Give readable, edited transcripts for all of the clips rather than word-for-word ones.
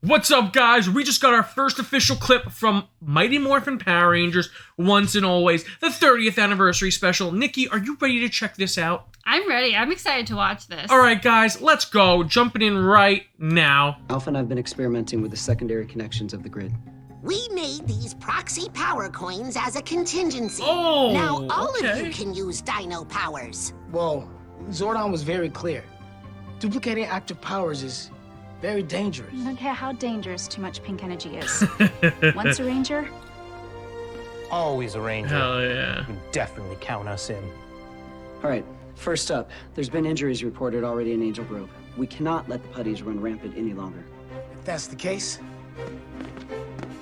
What's up, guys? We just got our first official clip from Mighty Morphin Power Rangers, Once and Always, the 30th anniversary special. Nikki, are you ready to check this out? I'm ready. I'm excited to watch this. All right, guys, let's go. Jumping in right now. Alpha and I've been experimenting with the secondary connections of the grid. We made these proxy power coins as a contingency. Oh, now all okay. of you can use dino powers. Well, Zordon was very clear. Duplicating active powers is very dangerous. I don't care how dangerous too much pink energy is. Once a ranger, Always a ranger. Hell yeah. You definitely count us in. All right, first up, there's been injuries reported already in Angel Grove. We cannot let the putties run rampant any longer. If that's the case,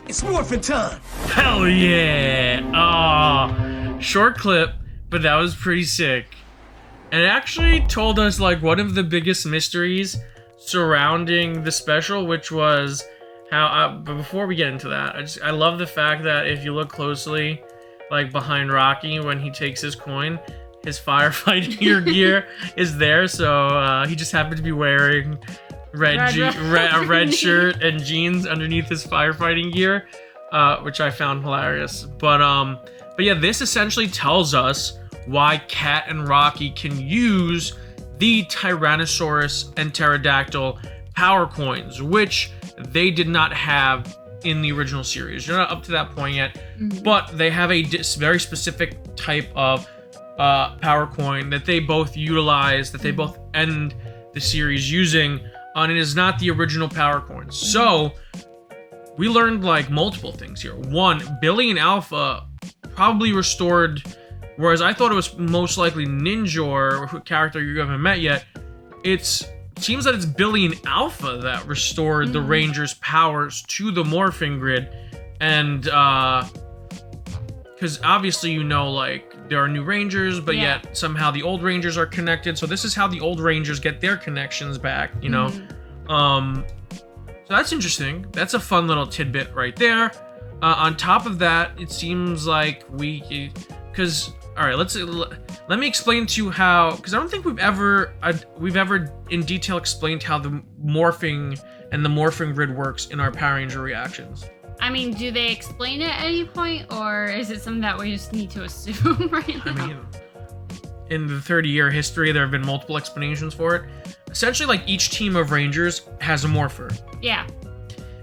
it's morphin' time! Hell yeah. Aw. Short clip, but that was pretty sick. And it actually told us, like, one of the biggest mysteries surrounding the special, which was how, but before we get into that, I love the fact that if you look closely, like behind Rocky, when he takes his coin, his firefighting gear is there, so he just happened to be wearing a red shirt and jeans underneath his firefighting gear, which I found hilarious. But yeah, this essentially tells us why Cat and Rocky can use the Tyrannosaurus and Pterodactyl power coins, which they did not have in the original series. You're not up to that point yet, but they have a very specific type of power coin that they both utilize, that they both end the series using, and it is not the original power coins. So we learned like multiple things here. One, Billy and Alpha probably restored, whereas I thought it was most likely Ninja, a character you haven't met yet. It seems that it's Billy and Alpha that restored the Rangers' powers to the morphing grid. And, because obviously, you know, like, there are new Rangers, but yet somehow the old Rangers are connected. So this is how the old Rangers get their connections back, you know? So that's interesting. That's a fun little tidbit right there. On top of that, it seems like because all right, let me explain to you how, because I don't think we've ever in detail explained how the morphing and the morphing grid works in our Power Ranger reactions. I mean, do they explain it at any point, or is it something that we just need to assume right now? I mean, in the 30-year history, there have been multiple explanations for it. Essentially, like, each team of Rangers has a morpher. Yeah.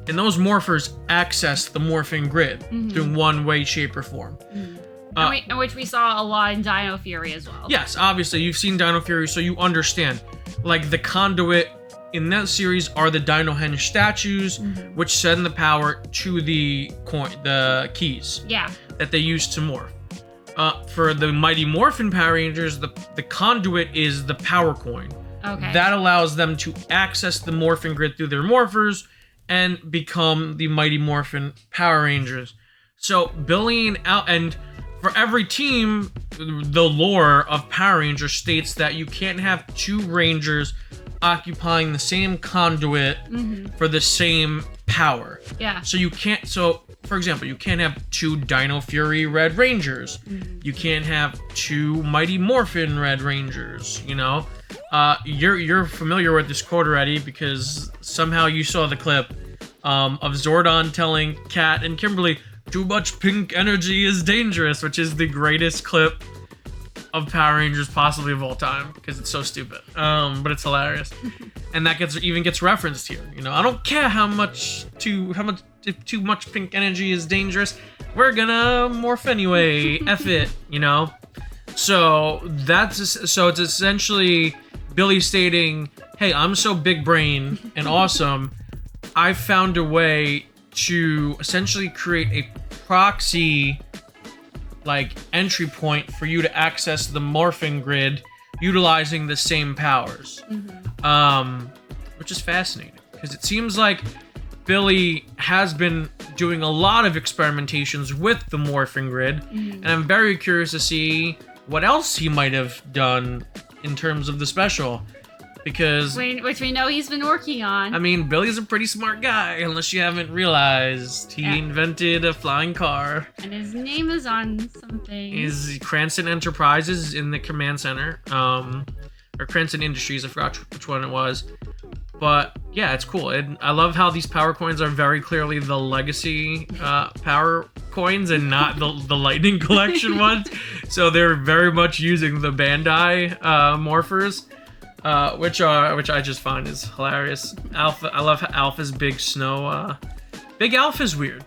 And those morphers access the morphing grid through one way, shape, or form. Which we saw a lot in Dino Fury as well. Yes, obviously, you've seen Dino Fury, so you understand. Like, the conduit in that series are the Dino Henge statues, which send the power to the keys that they use to morph. For the Mighty Morphin Power Rangers, the conduit is the power coin. Okay. That allows them to access the morphing grid through their morphers and become the Mighty Morphin Power Rangers. So Billy and for every team, the lore of Power Rangers states that you can't have two Rangers occupying the same conduit for the same power. Yeah. So you can't. So, for example, you can't have two Dino Fury Red Rangers. You can't have two Mighty Morphin Red Rangers. You know, you're familiar with this quote already because somehow you saw the clip of Zordon telling Kat and Kimberly, "Too much pink energy is dangerous," which is the greatest clip of Power Rangers possibly of all time because it's so stupid, but it's hilarious. And that even gets referenced here. You know, I don't care if too much pink energy is dangerous. We're gonna morph anyway. F it, you know. So it's essentially Billy stating, "Hey, I'm so big brain and awesome. I found a way to essentially create a proxy like entry point for you to access the morphing grid utilizing the same powers." Which is fascinating because it seems like Billy has been doing a lot of experimentations with the morphing grid, and I'm very curious to see what else he might have done in terms of the special. Because which we know he's been working on. I mean, Billy's a pretty smart guy, unless you haven't realized. He invented a flying car. And his name is on something. His Cranston Enterprises in the command center. Or Cranston Industries, I forgot which one it was. But yeah, it's cool. And I love how these power coins are very clearly the legacy power coins and not the Lightning Collection ones. So they're very much using the Bandai morphers, which I just find is hilarious. Alpha, I love Alpha's big snow. Big Alpha's weird.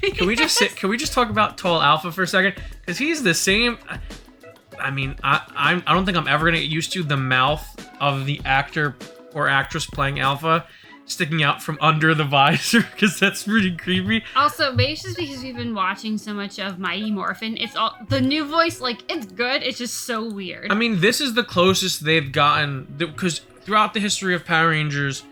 Can we just talk about tall Alpha for a second? Because he's the same. I mean, I don't think I'm ever gonna get used to the mouth of the actor or actress playing Alpha sticking out from under the visor, because that's pretty creepy. Also, maybe it's just because we've been watching so much of Mighty Morphin. It's all the new voice, like, it's good. It's just so weird. I mean, this is the closest they've gotten, because throughout the history of Power Rangers,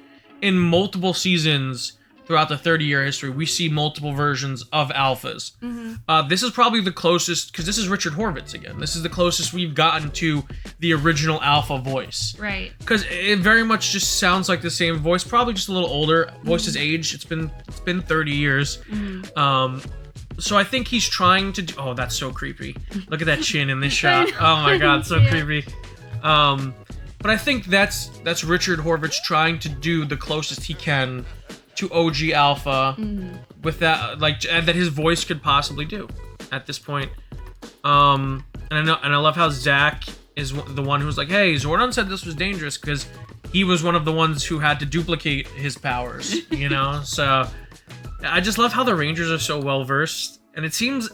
in multiple seasons throughout the 30-year history, we see multiple versions of Alphas. This is probably the closest, because this is Richard Horvitz again. This is the closest we've gotten to the original Alpha voice. Right. Because it very much just sounds like the same voice, probably just a little older. Voice has aged. It's been 30 years. So I think he's trying to do... Oh, that's so creepy. Look at that chin in this shot. Oh my god, so creepy. But I think that's Richard Horvitz trying to do the closest he can to OG Alpha with that, like, and that his voice could possibly do at this point. And I love how Zach is the one who's like, hey, Zordon said this was dangerous, because he was one of the ones who had to duplicate his powers, you know? So I just love how the Rangers are so well versed, and it seems,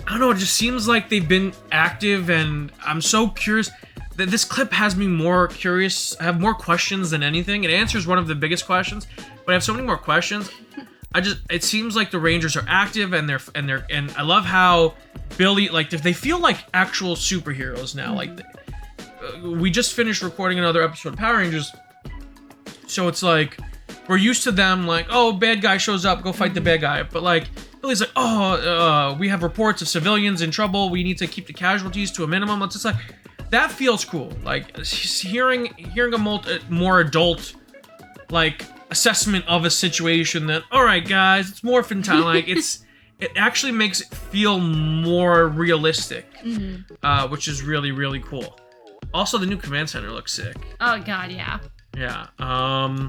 I don't know, it just seems like they've been active, and I'm so curious. This clip has me more curious. I have more questions than anything. It answers one of the biggest questions, but I have so many more questions. It seems like the Rangers are active, and I love how Billy, like, they feel like actual superheroes now. Like, we just finished recording another episode of Power Rangers, so it's like we're used to them, like, oh, bad guy shows up, go fight the bad guy. But like Billy's like, oh, we have reports of civilians in trouble. We need to keep the casualties to a minimum. It's just like, that feels cool. Like, hearing a more adult, like, assessment of a situation that, all right, guys, it's morphin' time. Like, it actually makes it feel more realistic, which is really, really cool. Also, the new command center looks sick. Oh god, yeah. Yeah.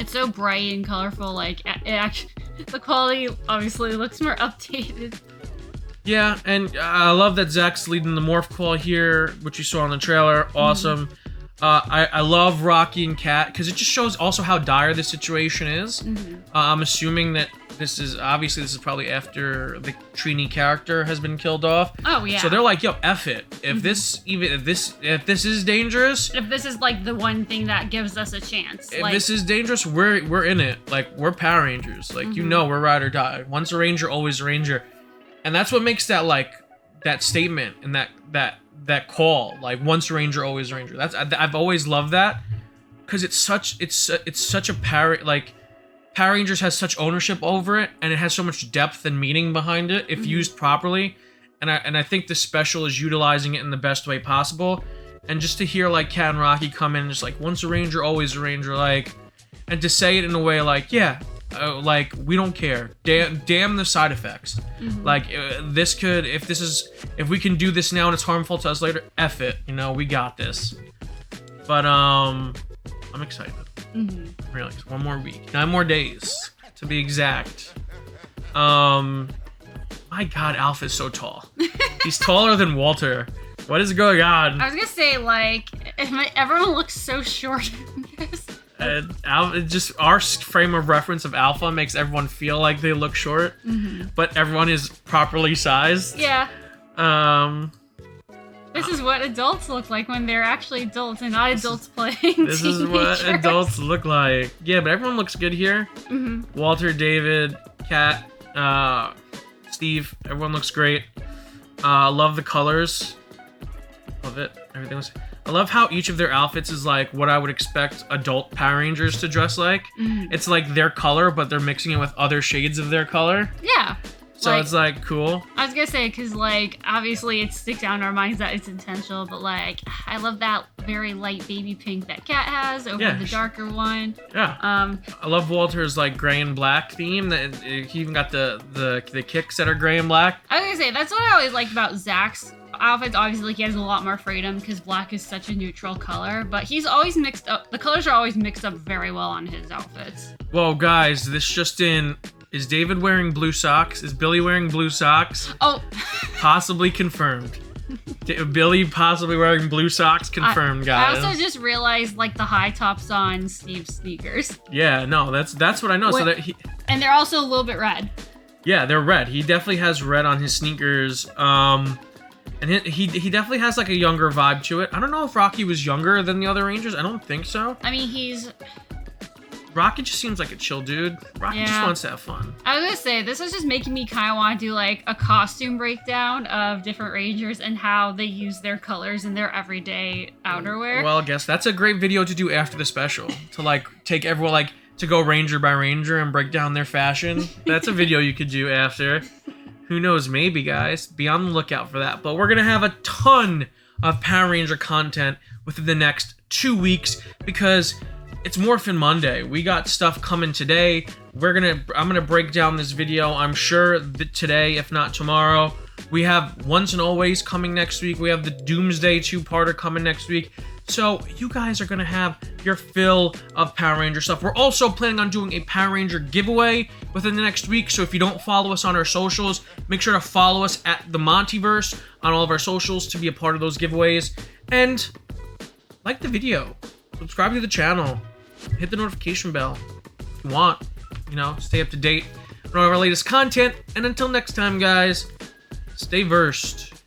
It's so bright and colorful. Like, it actually, the quality obviously looks more updated. Yeah, and I love that Zach's leading the morph call here, which you saw in the trailer. Awesome. I love Rocky and Kat, because it just shows also how dire the situation is. I'm assuming that this is probably after the Trini character has been killed off. Oh yeah. So they're like, yo, F it. If this is dangerous, if this is like the one thing that gives us a chance, if like, this is dangerous, we're in it. Like, we're Power Rangers. Like, you know, we're ride or die. Once a Ranger, always a Ranger. And that's what makes that, like, that statement and that call, like, once a Ranger, always a Ranger. I've always loved that, because it's such a Power Rangers has such ownership over it, and it has so much depth and meaning behind it if used properly. And I think the special is utilizing it in the best way possible. And just to hear, like, Kat and Rocky come in, just like, once a Ranger, always a Ranger, like, and to say it in a way like, yeah. Like, we don't care. Damn the side effects. Like, if we can do this now and it's harmful to us later, F it. You know, we got this. But I'm excited. Really, 1 more week, 9 more days to be exact. My God, Alpha is so tall. He's taller than Walter. What is going on? I was gonna say, like, everyone looks so short. Just our frame of reference of Alpha makes everyone feel like they look short, but everyone is properly sized. Yeah. This is what adults look like when they're actually adults and not adults playing This teenagers. is what adults look like. Yeah, but everyone looks good here. Walter, David, Kat, Steve, everyone looks great. Love the colors. Love it. Everything was... I love how each of their outfits is like what I would expect adult Power Rangers to dress like. It's like their color, but they're mixing it with other shades of their color. Yeah. So like, it's like cool. I was gonna say, because like obviously it sticks out in our minds that it's intentional, but like I love that very light baby pink that Kat has over the darker one. Yeah. I love Walter's like gray and black theme. That he even got the kicks that are gray and black. I was gonna say that's what I always liked about Zach's outfits, obviously he has a lot more freedom because black is such a neutral color, but he's always mixed up. The colors are always mixed up very well on his outfits. Whoa, guys, this just in. Is David wearing blue socks? Is Billy wearing blue socks? Oh. Possibly confirmed. Billy possibly wearing blue socks, confirmed, guys. I also just realized, like, the high tops on Steve's sneakers. Yeah, no, that's what I know. So that and they're also a little bit red. Yeah, they're red. He definitely has red on his sneakers. And he definitely has like a younger vibe to it. I don't know if Rocky was younger than the other Rangers. I don't think so. I mean, Rocky just seems like a chill dude. Rocky just wants to have fun. I was gonna say, this is just making me kind of want to do like a costume breakdown of different Rangers and how they use their colors in their everyday outerwear. Well, I guess that's a great video to do after the special. To like take everyone like to go Ranger by Ranger and break down their fashion. That's a video you could do after. Who knows, maybe, guys. Be on the lookout for that. But we're gonna have a ton of Power Ranger content within the next 2 weeks because it's Morphin Monday. We got stuff coming today. I'm gonna break down this video. I'm sure that today, if not tomorrow. We have Once and Always coming next week. We have the Doomsday 2-parter coming next week. So you guys are gonna have your fill of Power Ranger stuff. We're also planning on doing a Power Ranger giveaway within the next week. So if you don't follow us on our socials, make sure to follow us at the MontyVerse on all of our socials to be a part of those giveaways. And like the video, subscribe to the channel. Hit the notification bell if you want, stay up to date on all of our latest content. And until next time, guys, stay versed.